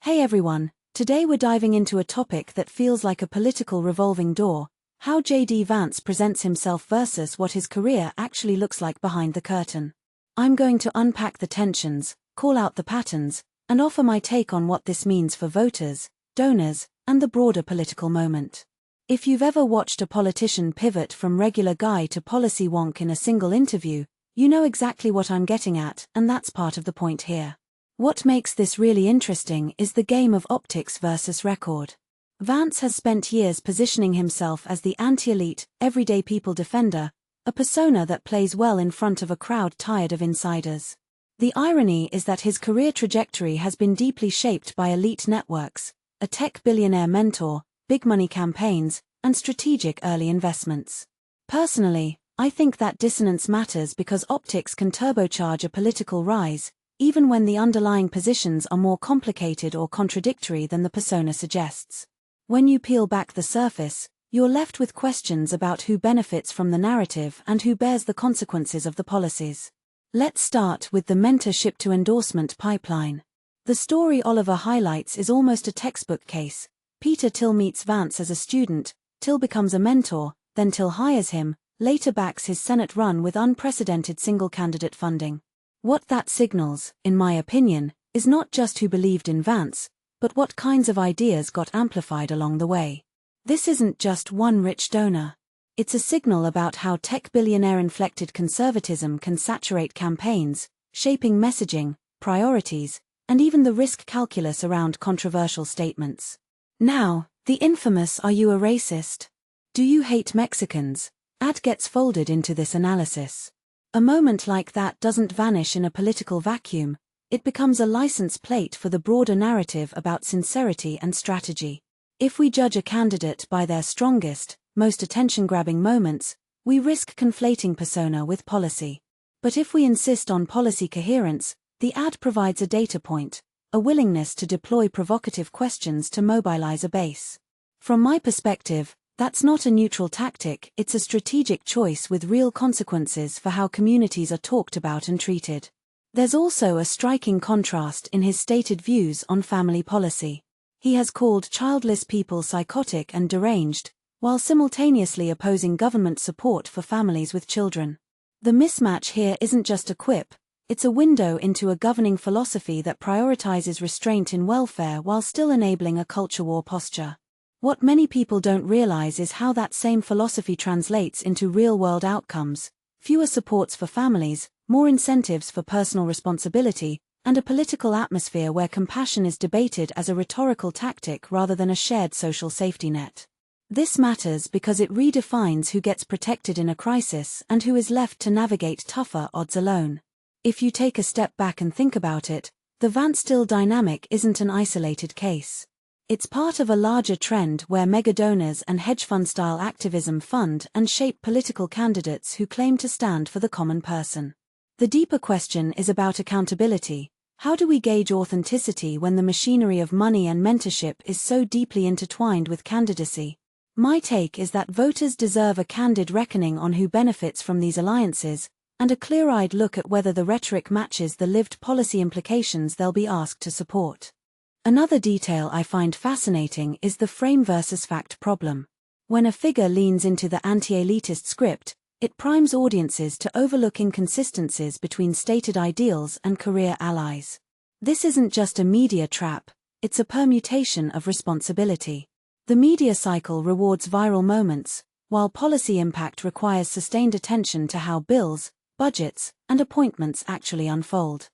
Hey everyone, today we're diving into a topic that feels like a political revolving door: how JD Vance presents himself versus what his career actually looks like behind the curtain. I'm going to unpack the tensions, call out the patterns, and offer my take on what this means for voters, donors, and the broader political moment. If you've ever watched a politician pivot from regular guy to policy wonk in a single interview, you know exactly what I'm getting at, and that's part of the point here. What makes this really interesting is the game of optics versus record. Vance has spent years positioning himself as the anti-elite, everyday people defender, a persona that plays well in front of a crowd tired of insiders. The irony is that his career trajectory has been deeply shaped by elite networks, a tech billionaire mentor, big money campaigns, and strategic early investments. Personally, I think that dissonance matters because optics can turbocharge a political rise, even when the underlying positions are more complicated or contradictory than the persona suggests. When you peel back the surface, you're left with questions about who benefits from the narrative and who bears the consequences of the policies. Let's start with the mentorship to endorsement pipeline. The story Oliver highlights is almost a textbook case. Peter Thiel meets Vance as a student, Thiel becomes a mentor, then Thiel hires him, later backs his Senate run with unprecedented single-candidate funding. What that signals, in my opinion, is not just who believed in Vance, but what kinds of ideas got amplified along the way. This isn't just one rich donor. It's a signal about how tech billionaire-inflected conservatism can saturate campaigns, shaping messaging, priorities, and even the risk calculus around controversial statements. Now, the infamous "Are you a racist? Do you hate Mexicans?" ad gets folded into this analysis. A moment like that doesn't vanish in a political vacuum, it becomes a license plate for the broader narrative about sincerity and strategy. If we judge a candidate by their strongest, most attention-grabbing moments, we risk conflating persona with policy. But if we insist on policy coherence, the ad provides a data point, a willingness to deploy provocative questions to mobilize a base. From my perspective, that's not a neutral tactic, it's a strategic choice with real consequences for how communities are talked about and treated. There's also a striking contrast in his stated views on family policy. He has called childless people psychotic and deranged, while simultaneously opposing government support for families with children. The mismatch here isn't just a quip, it's a window into a governing philosophy that prioritizes restraint in welfare while still enabling a culture war posture. What many people don't realize is how that same philosophy translates into real-world outcomes: fewer supports for families, more incentives for personal responsibility, and a political atmosphere where compassion is debated as a rhetorical tactic rather than a shared social safety net. This matters because it redefines who gets protected in a crisis and who is left to navigate tougher odds alone. If you take a step back and think about it, the Vance-Thiel dynamic isn't an isolated case. It's part of a larger trend where mega-donors and hedge fund-style activism fund and shape political candidates who claim to stand for the common person. The deeper question is about accountability. How do we gauge authenticity when the machinery of money and mentorship is so deeply intertwined with candidacy? My take is that voters deserve a candid reckoning on who benefits from these alliances, and a clear-eyed look at whether the rhetoric matches the lived policy implications they'll be asked to support. Another detail I find fascinating is the frame versus fact problem. When a figure leans into the anti-elitist script, it primes audiences to overlook inconsistencies between stated ideals and career allies. This isn't just a media trap, it's a permutation of responsibility. The media cycle rewards viral moments, while policy impact requires sustained attention to how bills, budgets, and appointments actually unfold.